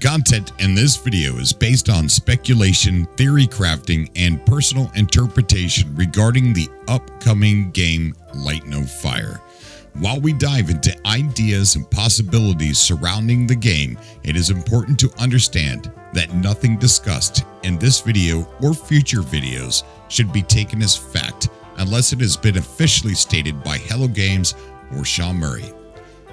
content in this video is based on speculation, theory crafting, and personal interpretation regarding the upcoming game Light No Fire. While we dive into ideas and possibilities surrounding the game, it is important to understand that nothing discussed in this video or future videos should be taken as fact unless it has been officially stated by Hello Games or Sean Murray.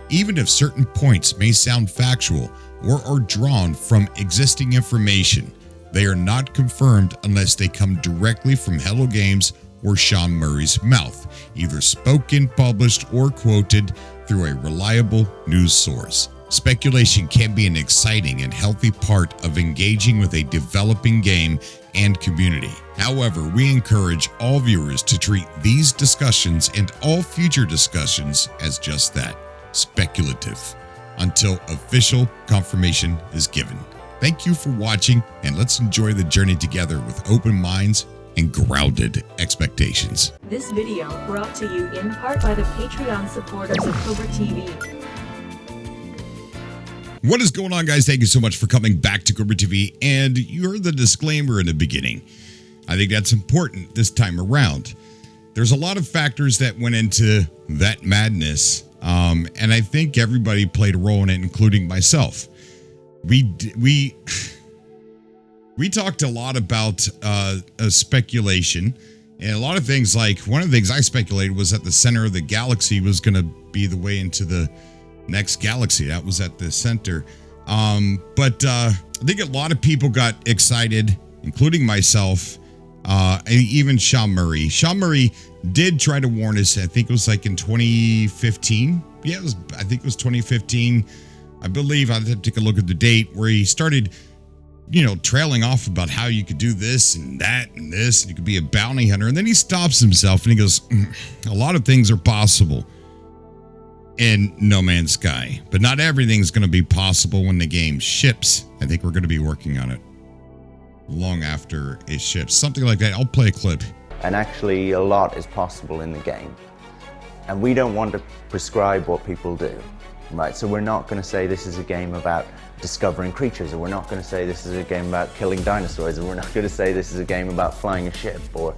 Even if certain points may sound factual or are drawn from existing information, they are not confirmed unless they come directly from Hello Games or Sean Murray's mouth, either spoken, published, or quoted through a reliable news source. Speculation can be an exciting and healthy part of engaging with a developing game and community. However, we encourage all viewers to treat these discussions and all future discussions as just that, speculative, until official confirmation is given. Thank you for watching, and let's enjoy the journey together with open minds and grounded expectations. This video brought to you in part by the Patreon supporters of Cobra TV. What is going on, guys? Thank you so much for coming back to Cobra TV, and you heard the disclaimer in the beginning. I think that's important this time around. There's a lot of factors that went into that madness, and I think everybody played a role in it, including myself. We talked a lot about speculation, and a lot of things. Like, one of the things I speculated was that the center of the galaxy was going to be the way into the next galaxy. That was at the center. But I think a lot of people got excited, including myself, and even Sean Murray. Sean Murray did try to warn us. I think it was like in 2015. Yeah, I think it was 2015. I believe I'd have to take a look at the date where he started, trailing off about how you could do this and that and this, and you could be a bounty hunter. And then he stops himself and he goes, a lot of things are possible in No Man's Sky, but not everything's going to be possible when the game ships. I think we're going to be working on it long after it ships. Something like that. I'll play a clip. And actually, a lot is possible in the game. And we don't want to prescribe what people do, right? So we're not going to say this is a game about discovering creatures, or we're not going to say this is a game about killing dinosaurs, or we're not going to say this is a game about flying a ship, or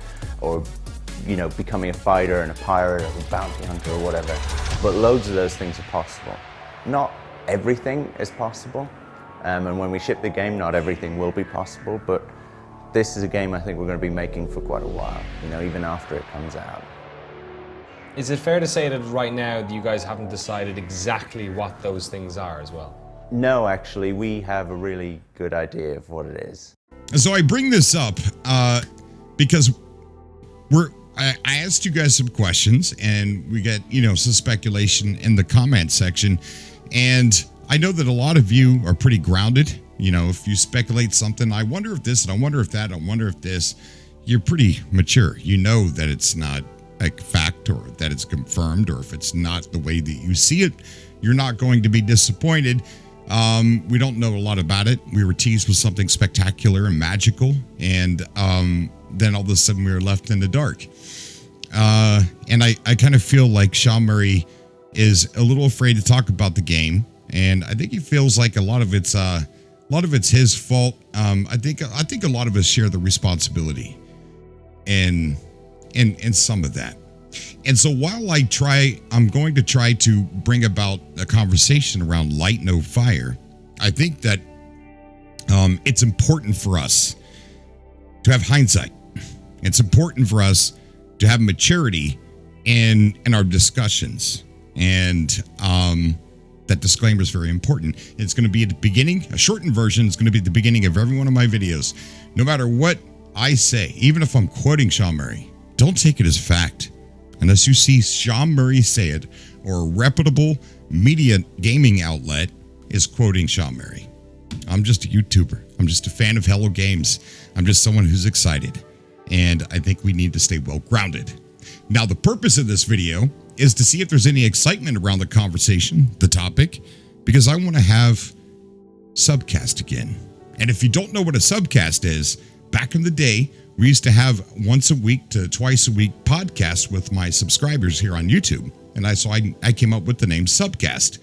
becoming a fighter and a pirate or a bounty hunter or whatever. But loads of those things are possible. Not everything is possible. And when we ship the game, not everything will be possible, but this is a game I think we're going to be making for quite a while, even after it comes out. Is it fair to say that right now you guys haven't decided exactly what those things are as well? No, actually, we have a really good idea of what it is. So I bring this up because I asked you guys some questions, and we get, some speculation in the comment section. And I know that a lot of you are pretty grounded. If you speculate something, I wonder if this, and I wonder if that, I wonder if this, you're pretty mature. You know that it's not a fact, or that it's confirmed, or if it's not the way that you see it, you're not going to be disappointed. We don't know a lot about it. We were teased with something spectacular and magical, and then all of a sudden we were left in the dark. And I kind of feel like Sean Murray is a little afraid to talk about the game, and I think he feels like a lot of it's his fault. I think a lot of us share the responsibility in some of that. And so while I'm going to try to bring about a conversation around Light No Fire, I think that it's important for us to have hindsight. It's important for us to have maturity in our discussions. And that disclaimer is very important. It's going to be at the beginning, a shortened version. It's going to be at the beginning of every one of my videos. No matter what I say, even if I'm quoting Sean Murray, don't take it as fact unless you see Sean Murray say it, or a reputable media gaming outlet is quoting Sean Murray. I'm just a YouTuber. I'm just a fan of Hello Games. I'm just someone who's excited. And I think we need to stay well grounded. Now, the purpose of this video is to see if there's any excitement around the conversation, the topic, because I want to have Subcast again. And if you don't know what a Subcast is, back in the day, we used to have once a week to twice a week podcasts with my subscribers here on YouTube. And I came up with the name Subcast.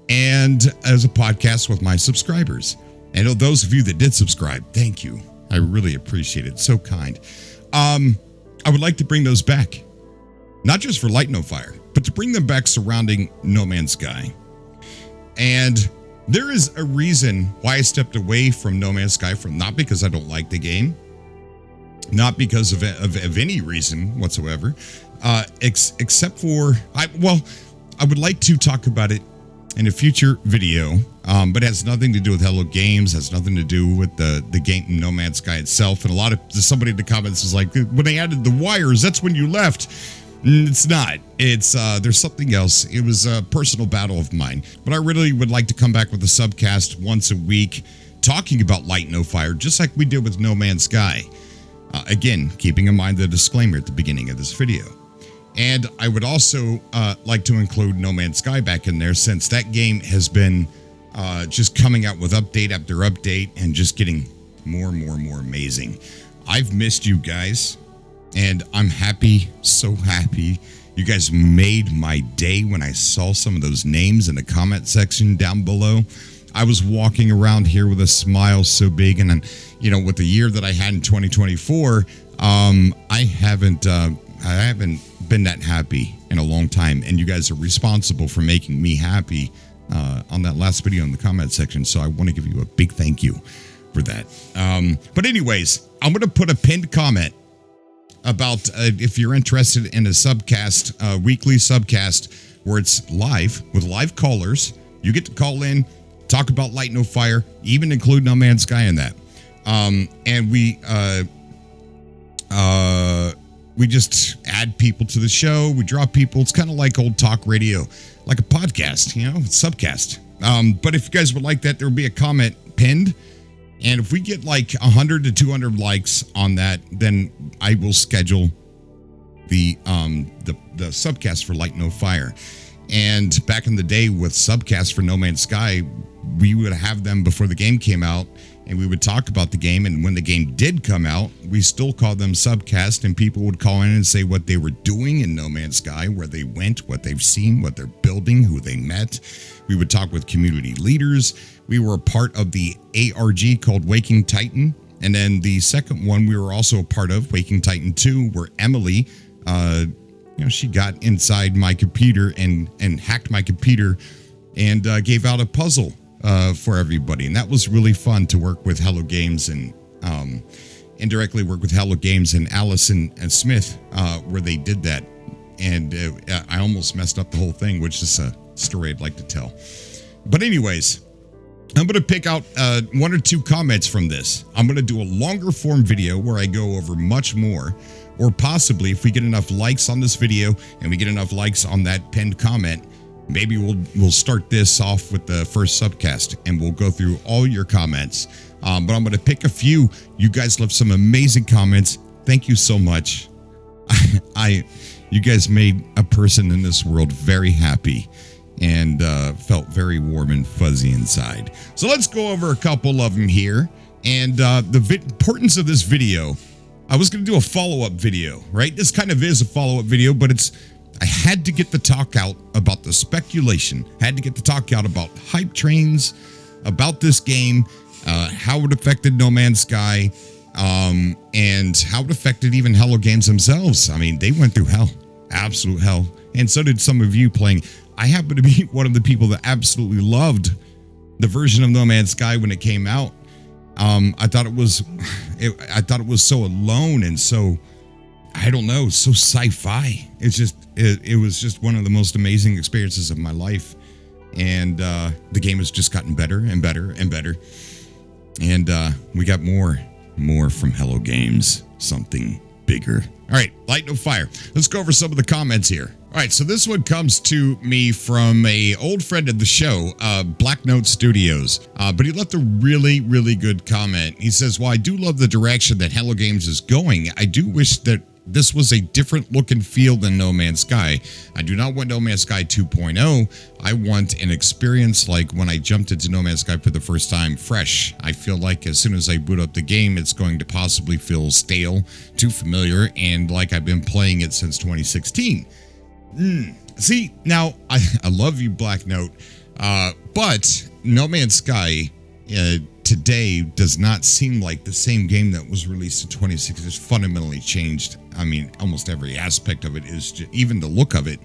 and as a podcast with my subscribers. And those of you that did subscribe, thank you. I really appreciate it. So kind. I would like to bring those back, not just for Light No Fire, but to bring them back surrounding No Man's Sky. And there is a reason why I stepped away from No Man's Sky, not because I don't like the game, not because of any reason whatsoever, except for, I would like to talk about it in a future video, but it has nothing to do with Hello Games, has nothing to do with the game No Man's Sky itself. And somebody in the comments was like, when they added the wires, that's when you left. It's not. It's there's something else. It was a personal battle of mine. But I really would like to come back with a subcast once a week, talking about Light No Fire, just like we did with No Man's Sky. Again, keeping in mind the disclaimer at the beginning of this video. And I would also like to include No Man's Sky back in there, since that game has been just coming out with update after update and just getting more and more amazing. I've missed you guys, and I'm happy, so happy. You guys made my day when I saw some of those names in the comment section down below. I was walking around here with a smile so big, and with the year that I had in 2024, I haven't been that happy in a long time, and you guys are responsible for making me happy on that last video in the comment section. So I want to give you a big thank you for that. But anyways, I'm going to put a pinned comment about if you're interested in a subcast, weekly subcast, where it's live with live callers. You get to call in, talk about Light No Fire, even include No Man's Sky in that. And we just add people to the show. We draw people. It's kind of like old talk radio, like a podcast, subcast. But if you guys would like that, there will be a comment pinned. And if we get like 100 to 200 likes on that, then I will schedule the subcast for Light No Fire. And back in the day with subcasts for No Man's Sky, we would have them before the game came out, and we would talk about the game. And when the game did come out, we still called them subcast, and people would call in and say what they were doing in No Man's Sky, where they went, what they've seen, what they're building, who they met. We would talk with community leaders. We were a part of the ARG called Waking Titan. And then the second one we were also a part of, Waking Titan 2, where Emily, she got inside my computer and hacked my computer and gave out a puzzle for everybody. And that was really fun to work with Hello Games and indirectly work with Hello Games and Allison and Smith, where they did that. And I almost messed up the whole thing, which is a story I'd like to tell. But anyways, I'm going to pick out one or two comments from this. I'm going to do a longer form video where I go over much more. Or possibly, if we get enough likes on this video and we get enough likes on that pinned comment, maybe we'll start this off with the first subcast and we'll go through all your comments. But I'm going to pick a few. You guys left some amazing comments. Thank you so much. You guys made a person in this world very happy and felt very warm and fuzzy inside. So let's go over a couple of them here. And the importance of this video, I was going to do a follow-up video, right? This kind of is a follow-up video, but I had to get the talk out about the speculation, had to get the talk out about hype trains, about this game, how it affected No Man's Sky, and how it affected even Hello Games themselves. I mean, they went through hell, absolute hell, and so did some of you playing. I happen to be one of the people that absolutely loved the version of No Man's Sky when it came out. I thought it was so alone and so, I don't know, so sci-fi. It was just one of the most amazing experiences of my life. And the game has just gotten better and better and better. And we got more from Hello Games, something bigger. All right, Light No Fire. Let's go over some of the comments here. All right, so this one comes to me from a old friend of the show, Black Note Studios, but he left a really, really good comment. He says, while I do love the direction that Hello Games is going, I do wish that this was a different look and feel than No Man's Sky. I do not want No Man's Sky 2.0. I want an experience like when I jumped into No Man's Sky for the first time, fresh. I feel like as soon as I boot up the game, it's going to possibly feel stale, too familiar, and like I've been playing it since 2016. See, now, I love you, Black Note. But No Man's Sky today does not seem like the same game that was released in 2016. It's fundamentally changed. I mean, almost every aspect of it is just, even the look of it.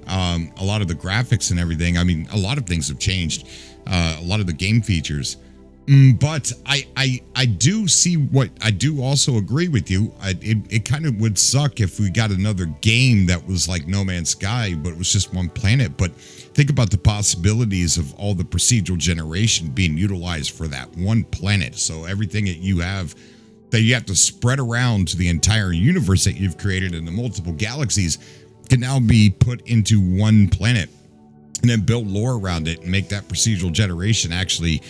A lot of the graphics and everything. I mean, a lot of things have changed. A lot of the game features. But I do see what I do also agree with you. It kind of would suck if we got another game that was like No Man's Sky, but it was just one planet. But think about the possibilities of all the procedural generation being utilized for that one planet. So everything that you have to spread around to the entire universe that you've created in the multiple galaxies can now be put into one planet, and then build lore around it and make that procedural generation actually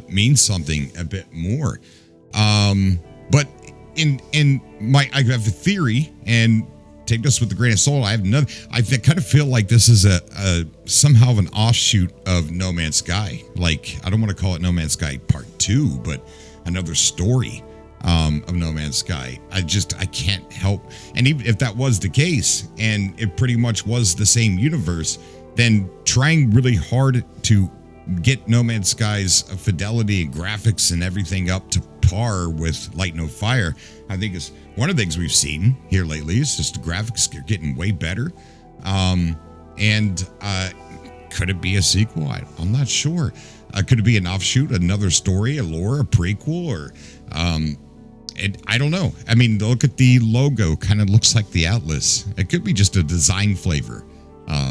mean something a bit more. But I have a theory, and take this with a grain of salt. I kind of feel like this is a somehow of an offshoot of No Man's Sky. Like, I don't want to call it No Man's Sky Part 2, but another story of No Man's Sky. I can't help. And even if that was the case, and it pretty much was the same universe, then trying really hard to get No Man's Sky's fidelity and graphics and everything up to par with Light No Fire, I think is one of the things we've seen here lately. Is just the graphics are getting way better. Could it be a sequel? I'm not sure. Could it be an offshoot, another story, a lore, a prequel, or I don't know. I mean, look at the logo. Kind of looks like the Atlas. It could be just a design flavor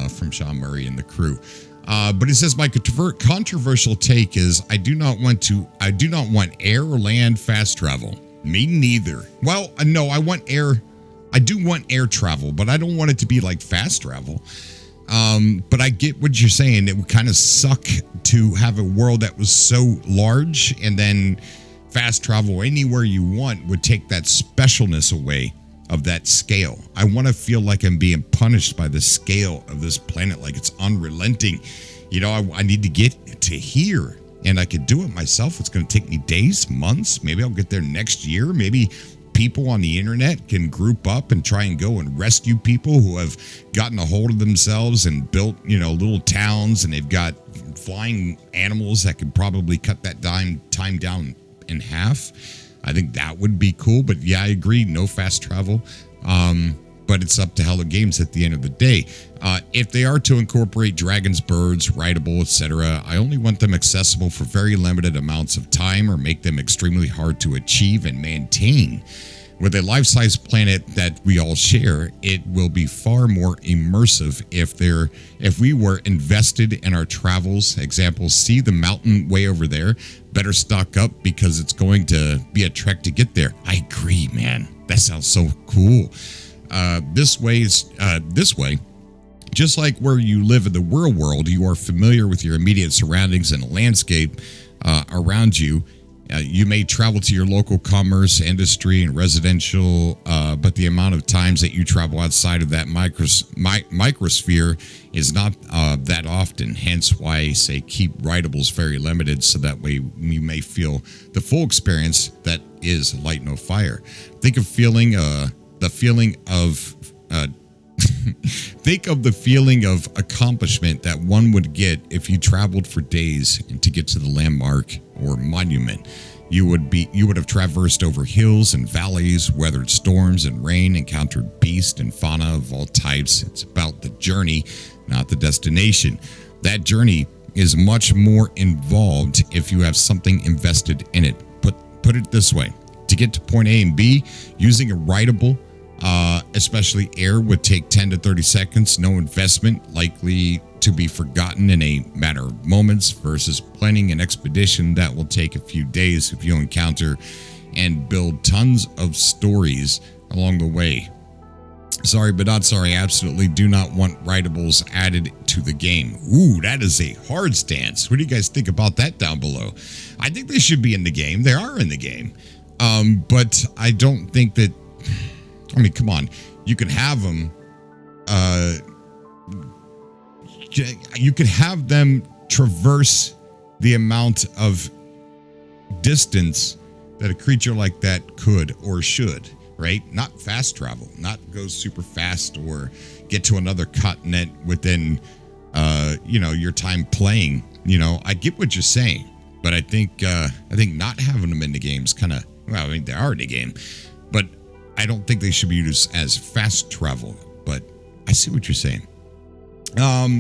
from Sean Murray and the crew. But it says, my controversial take is I do not want air or land fast travel. Me neither. Well, no, I do want air travel, but I don't want it to be like fast travel. But I get what you're saying. It would kind of suck to have a world that was so large, and then fast travel anywhere you want would take that specialness away of that scale. I want to feel like I'm being punished by the scale of this planet, like it's unrelenting. You know, I need to get to here, and I could do it myself. It's going to take me days, months. Maybe I'll get there next year. Maybe people on the internet can group up and try and go and rescue people who have gotten a hold of themselves and built, little towns, and they've got flying animals that could probably cut that time down in half. I think that would be cool, but yeah, I agree. No fast travel. But it's up to Hello Games at the end of the day. If they are to incorporate dragons, birds, rideable, etc., I only want them accessible for very limited amounts of time, or make them extremely hard to achieve and maintain. With a life-size planet that we all share, it will be far more immersive if we were invested in our travels. Example, see the mountain way over there? Better stock up, because it's going to be a trek to get there. I agree, man. That sounds so cool. This way, just like where you live in the real world, you are familiar with your immediate surroundings and the landscape around you. You may travel to your local commerce, industry, and residential, but the amount of times that you travel outside of that microsphere is not that often. Hence why I say keep rideables very limited, so that way you may feel the full experience that is Light No Fire. Think of the feeling of accomplishment that one would get if you traveled for days to get to the landmark or monument. You would have traversed over hills and valleys, weathered storms and rain, encountered beasts and fauna of all types. It's about the journey, not the destination. That journey is much more involved if you have something invested in it. Put it this way: to get to point A and B, using a rideable, especially air, would take 10 to 30 seconds. No investment, likely to be forgotten in a matter of moments, versus planning an expedition that will take a few days if you encounter and build tons of stories along the way. Sorry, but not sorry. Absolutely do not want rideables added to the game. Ooh, that is a hard stance. What do you guys think about that down below? I think they should be in the game. They are in the game. But I don't think that, I mean, come on. You could have them, you could have them traverse the amount of distance that a creature like that could or should, right? Not fast travel, not go super fast or get to another continent within your time playing. I get what you're saying, but I think not having them in the game is kind of, well, I mean, they are in the game, but I don't think they should be used as fast travel. But I see what you're saying.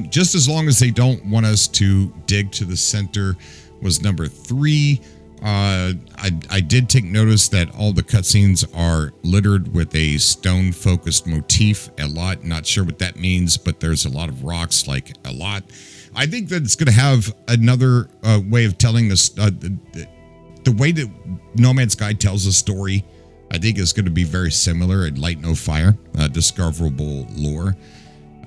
Just as long as they don't want us to dig to the center was number 3. I did take notice that all the cutscenes are littered with a stone-focused motif a lot. Not sure what that means, but there's a lot of rocks, like a lot. I think that it's going to have another way of telling this. The way that No Man's Sky tells a story, I think is going to be very similar in Light No Fire, discoverable lore.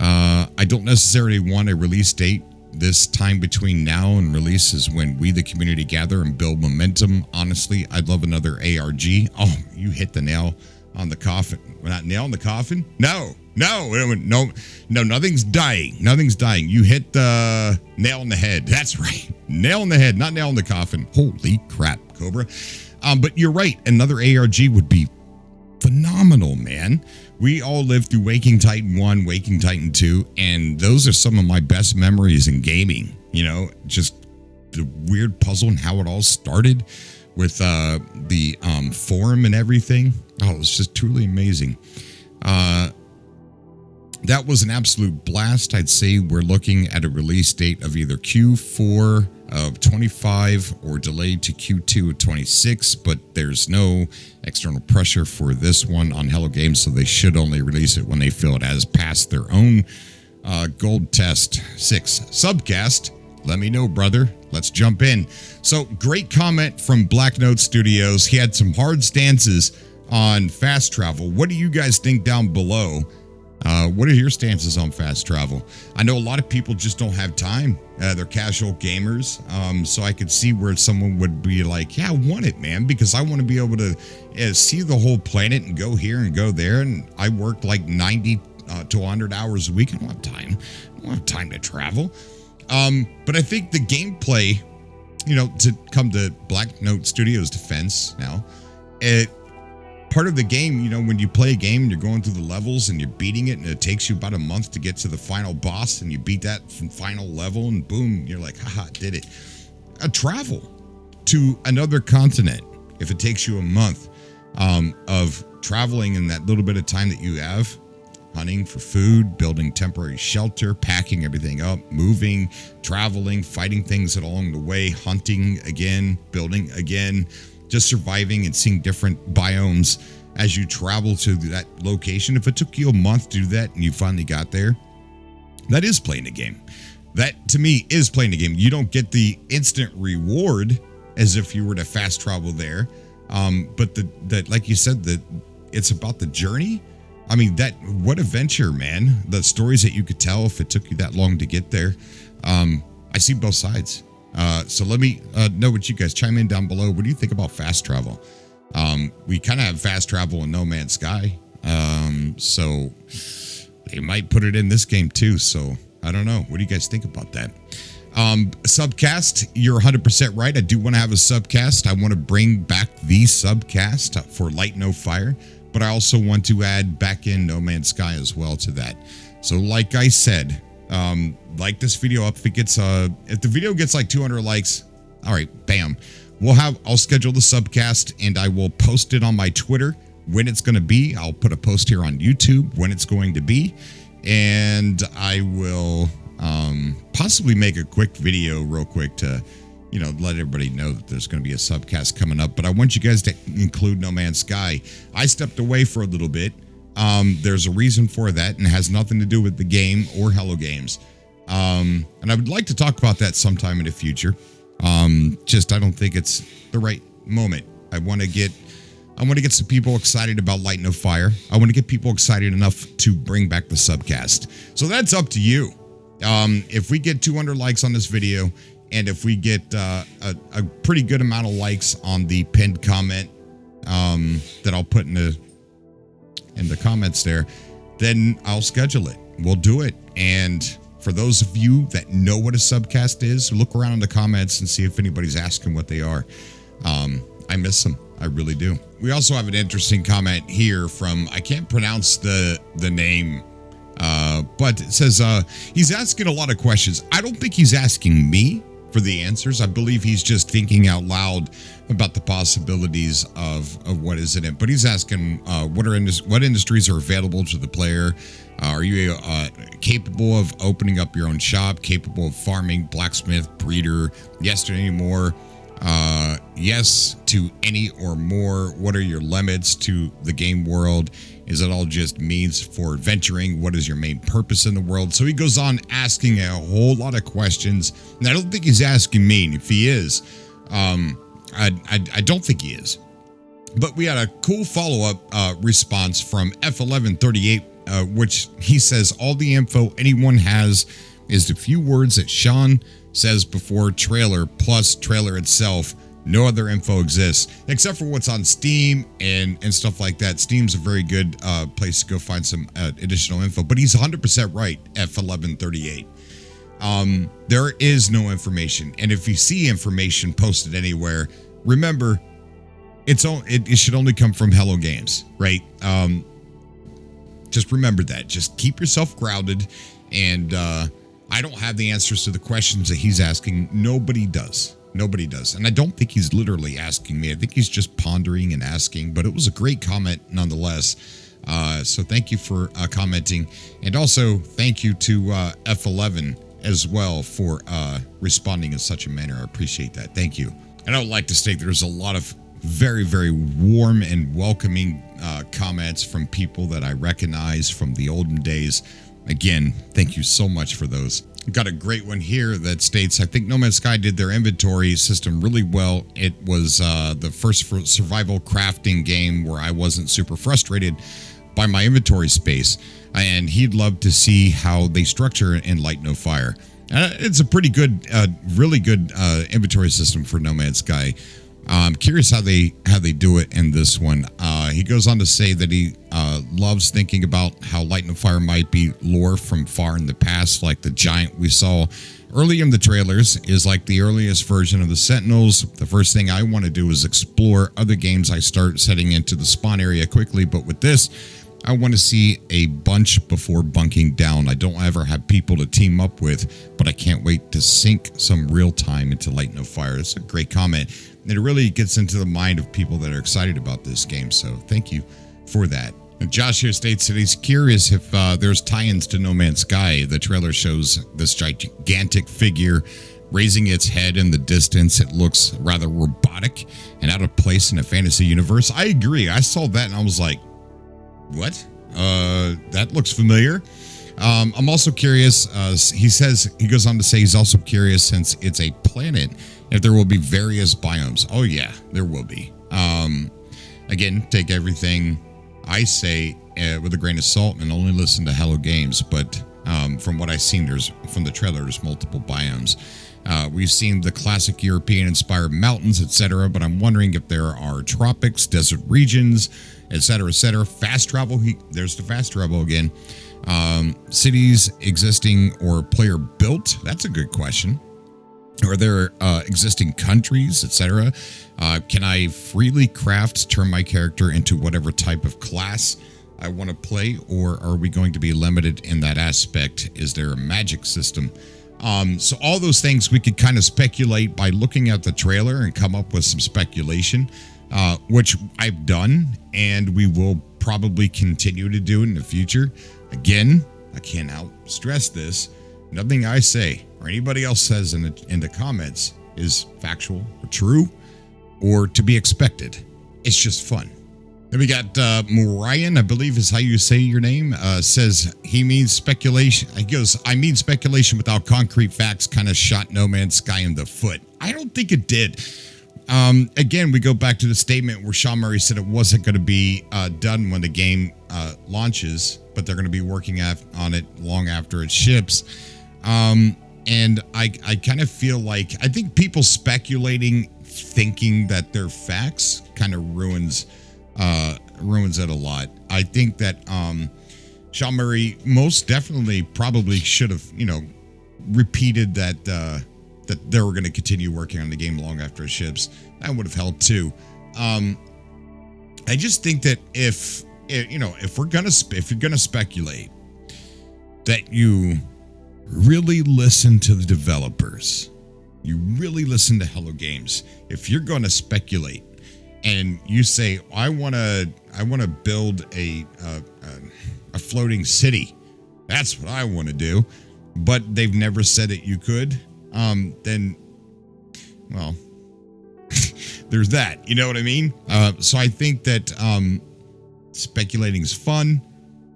I don't necessarily want a release date. This time between now and release is when we, the community, gather and build momentum. Honestly, I'd love another ARG. Oh, you hit the nail on the coffin. We're not nail in the coffin? No, nothing's dying. Nothing's dying. You hit the nail on the head. That's right. Nail on the head, not nail in the coffin. Holy crap, Cobra. But you're right. Another ARG would be phenomenal, man. We all lived through Waking Titan 1, Waking Titan 2, and those are some of my best memories in gaming. Just the weird puzzle and how it all started with the forum and everything. Oh, it was just truly amazing. That was an absolute blast. I'd say we're looking at a release date of either Q4 of 25 or delayed to Q2 of 26, but there's no external pressure for this one on Hello Games, so they should only release it when they feel it has passed their own gold test. 6 Subcast. Let me know, brother. Let's jump in. So, great comment from Black Note Studios. He had some hard stances on fast travel. What do you guys think down below? What are your stances on fast travel? I know a lot of people just don't have time. They're casual gamers. So I could see where someone would be like, yeah, I want it, man, because I want to be able to see the whole planet and go here and go there. And I work like 90 to 100 hours a week. I don't have time. I don't have time to travel. But I think the gameplay, to come to Black Note Studios' defense now, part of the game, when you play a game and you're going through the levels and you're beating it and it takes you about a month to get to the final boss and you beat that from final level and boom, you're like, haha, did it. Travel to another continent, if it takes you a month of traveling in that little bit of time that you have, hunting for food, building temporary shelter, packing everything up, moving, traveling, fighting things along the way, hunting again, building again, just surviving and seeing different biomes as you travel to that location. If it took you a month to do that and you finally got there, that is playing the game. That, to me, is playing the game. You don't get the instant reward as if you were to fast travel there. But like you said, it's about the journey. I mean, what adventure, man. The stories that you could tell if it took you that long to get there. I see both sides. So let me know what you guys chime in down below. What do you think about fast travel? We kind of have fast travel in No Man's Sky. So they might put it in this game too. So I don't know. What do you guys think about that? Subcast, you're 100% right. I do want to have a subcast. I want to bring back the subcast for Light No Fire, but I also want to add back in No Man's Sky as well to that. So like I said, like this video up. If the video gets like 200 likes, all right, bam, I'll schedule the subcast and I will post it on my Twitter when it's going to be. I'll put a post here on YouTube when it's going to be, and I will possibly make a quick video real quick to let everybody know that there's going to be a subcast coming up. But I want you guys to include No Man's Sky. I stepped away for a little bit. There's a reason for that, and it has nothing to do with the game or Hello Games. And I would like to talk about that sometime in the future. I don't think it's the right moment. I want to get some people excited about Light No Fire. I want to get people excited enough to bring back the subcast. So that's up to you. If we get 200 likes on this video, and if we get a pretty good amount of likes on the pinned comment that I'll put in the comments there, then I'll schedule it. We'll do it. And for those of you that know what a subcast is, look around in the comments and see if anybody's asking what they are. I miss them. I really do. We also have an interesting comment here from, I can't pronounce the name, But it says he's asking a lot of questions. I don't think he's asking me for the answers. I believe he's just thinking out loud about the possibilities of what is in it. But he's asking what industries are available to the player. Are you capable of opening up your own shop? Capable of farming, blacksmith, breeder? Yes to any more? Yes to any or more? What are your limits to the game world? Is it all just means for adventuring? What is your main purpose in the world? So he goes on asking a whole lot of questions, and I don't think he's asking me. And if he is, I don't think he is. But we had a cool follow-up response from F1138, which he says all the info anyone has is the few words that Sean says before trailer plus trailer itself. No other info exists except for what's on Steam and stuff like that. Steam's a very good place to go find some additional info. But he's 100% right, F1138. There is no information. And if you see information posted anywhere, remember, it should only come from Hello Games, right? Just remember that. Just keep yourself grounded. And I don't have the answers to the questions that he's asking. Nobody does. Nobody does. And I don't think he's literally asking me. I think he's just pondering and asking. But it was a great comment nonetheless. So thank you for commenting. And also thank you to F11 as well for responding in such a manner. I appreciate that. Thank you. And I would like to state there's a lot of very, very warm and welcoming comments from people that I recognize from the olden days. Again, thank you so much for those. Got a great one here that states, I think No Man's Sky did their inventory system really well. It was the first survival crafting game where I wasn't super frustrated by my inventory space. And he'd love to see how they structure in Light No Fire. It's a pretty good, really good inventory system for No Man's Sky. I'm curious how they do it in this one. He goes on to say that he loves thinking about how Light No Fire might be lore from far in the past, like the giant we saw early in the trailers is like the earliest version of the Sentinels. The first thing I want to do is explore other games. I start setting into the spawn area quickly, but with this, I want to see a bunch before bunking down. I don't ever have people to team up with, but I can't wait to sink some real time into Light No Fire. It's a great comment. And it really gets into the mind of people that are excited about this game. So thank you for that. And Josh here states that he's curious if there's tie-ins to No Man's Sky. The trailer shows this gigantic figure raising its head in the distance. It looks rather robotic and out of place in a fantasy universe. I agree. I saw that and I was like, what? That looks familiar. I'm also curious. He goes on to say he's also curious since it's a planet if there will be various biomes. Oh yeah, there will be. Again, take everything I say with a grain of salt and only listen to Hello Games. But from what I've seen, from the trailer, there's multiple biomes. We've seen the classic European-inspired mountains, etc. But I'm wondering if there are tropics, desert regions, etc., etc. Fast travel. There's the fast travel again. Cities existing or player built. That's a good question. Are there existing countries, etc.? Can I freely turn my character into whatever type of class I want to play, or are we going to be limited in that aspect? Is there a magic system? So all those things we could kind of speculate by looking at the trailer and come up with some speculation, which I've done, and we will probably continue to do in the future. Again, I cannot stress this. Nothing I say or anybody else says in the comments is factual or true or to be expected. It's just fun. Then we got Morian, I believe is how you say your name, says he means speculation. He goes, I mean speculation without concrete facts kind of shot No Man's Sky in the foot. I don't think it did. Again, we go back to the statement where Sean Murray said it wasn't going to be done when the game launches, but they're going to be working on it long after it ships. And I kind of feel like, I think people speculating, thinking that they're facts kind of ruins it a lot. I think that Sean Murray most definitely probably should have, repeated that they were going to continue working on the game long after it ships. That would have helped too. I just think that if you're gonna speculate, that you really listen to the developers. You really listen to Hello Games. If you're going to speculate and you say, I want to build a floating city. That's what I want to do. But they've never said that you could. Then, well, there's that. You know what I mean? So I think that speculating is fun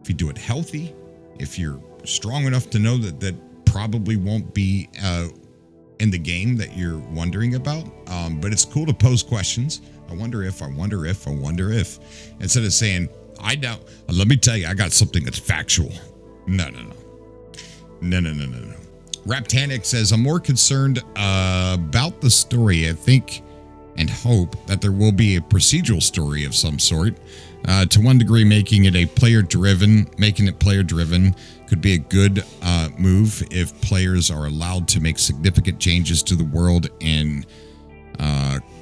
if you do it healthy. If you're strong enough to know that probably won't be in the game that you're wondering about. But it's cool to pose questions. I wonder if, instead of saying, I doubt, let me tell you, I got something that's factual. No. Raptanic says, I'm more concerned about the story. I think and hope that there will be a procedural story of some sort. To one degree, making it player driven could be a good move if players are allowed to make significant changes to the world and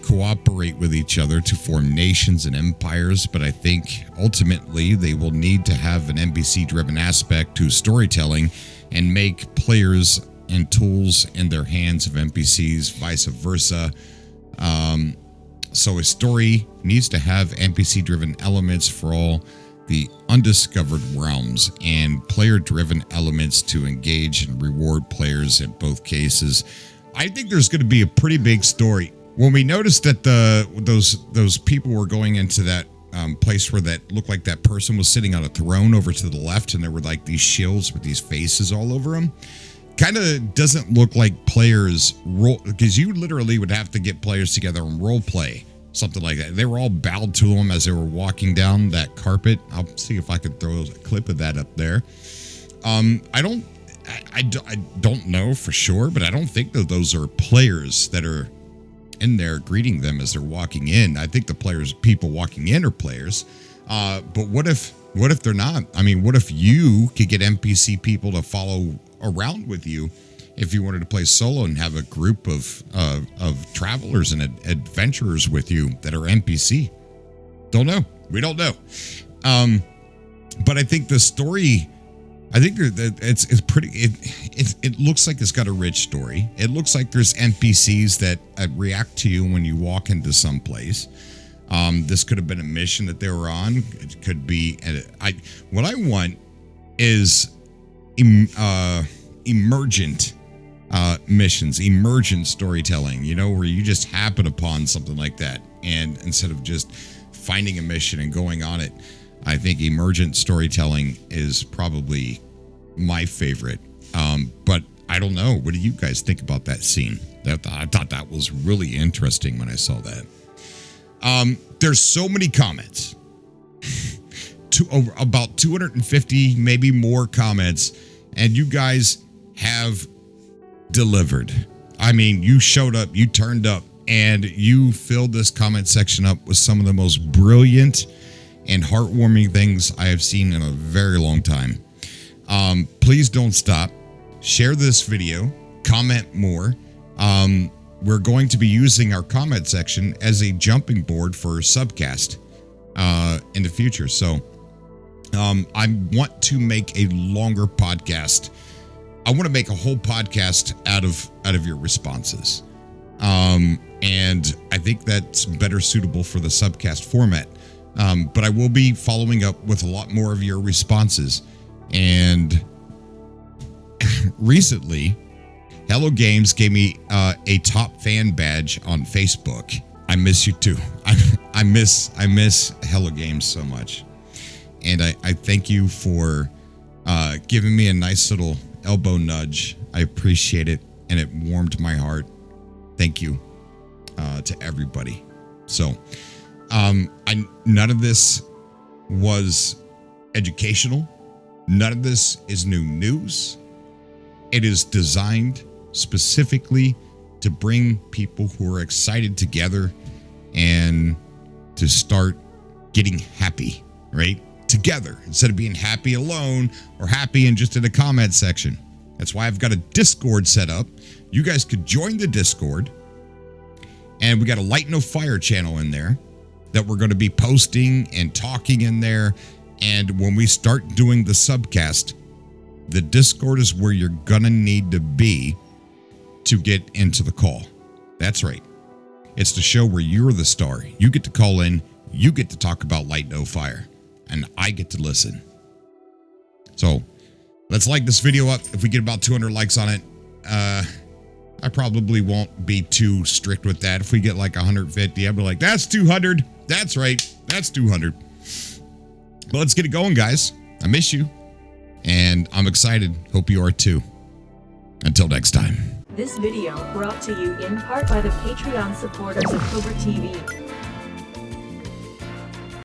cooperate with each other to form nations and empires. But I think ultimately they will need to have an NPC driven aspect to storytelling and make players and tools in their hands of NPCs, vice versa. So a story needs to have NPC-driven elements for all the undiscovered realms and player-driven elements to engage and reward players in both cases. I think there's going to be a pretty big story. When we noticed that those people were going into that place where that looked like that person was sitting on a throne over to the left, and there were like these shields with these faces all over them. Kind of doesn't look like players role, because you literally would have to get players together and role play something like that. They were all bowed to them as they were walking down that carpet. I'll see if I could throw a clip of that up there. I don't know for sure, but I don't think that those are players that are in there greeting them as they're walking in. I think the people walking in are players. But what if they're not? I mean, what if you could get NPC people to follow around with you if you wanted to play solo and have a group of travelers and adventurers with you that are NPC? Don't know. We don't know. But I think the story, I think it's pretty. It looks like it's got a rich story. It looks like there's NPCs that react to you when you walk into some place. This could have been a mission that they were on. It could be. What I want is emergent missions, emergent storytelling, where you just happen upon something like that. And instead of just finding a mission and going on it, I think emergent storytelling is probably my favorite. But I don't know. What do you guys think about that scene? I thought that was really interesting when I saw that. There's so many comments. About 250, maybe more comments, and you guys have delivered. I mean, you showed up, you turned up, and you filled this comment section up with some of the most brilliant and heartwarming things I have seen in a very long time. Please don't stop. Share this video. Comment more. We're going to be using our comment section as a jumping board for Subcast in the future. So I want to make a longer podcast. I want to make a whole podcast out of your responses. And I think that's better suitable for the Subcast format. But I will be following up with a lot more of your responses. And recently, Hello Games gave me a top fan badge on Facebook. I miss you too. I miss Hello Games so much. And I thank you for giving me a nice little elbow nudge. I appreciate it, and it warmed my heart. Thank you to everybody. So none of this was educational. None of this is new news. It is designed specifically to bring people who are excited together and to start getting happy, right? Together, instead of being happy alone or happy and just in a comment section. That's why I've got a Discord set up. You guys could join the Discord, and we got a Light No Fire channel in there that we're going to be posting and talking in there. And when we start doing the Subcast, The Discord is where you're gonna need to be to get into the call. That's right. It's the show where you're the star. You get to call in, you get to talk about Light No Fire, and I get to listen. So let's like this video up. If we get about 200 likes on it, I probably won't be too strict with that. If we get like 150, I'll be like, that's 200. That's right. That's 200. But let's get it going, guys. I miss you. And I'm excited. Hope you are too. Until next time. This video brought to you in part by the Patreon supporters of Cobra TV.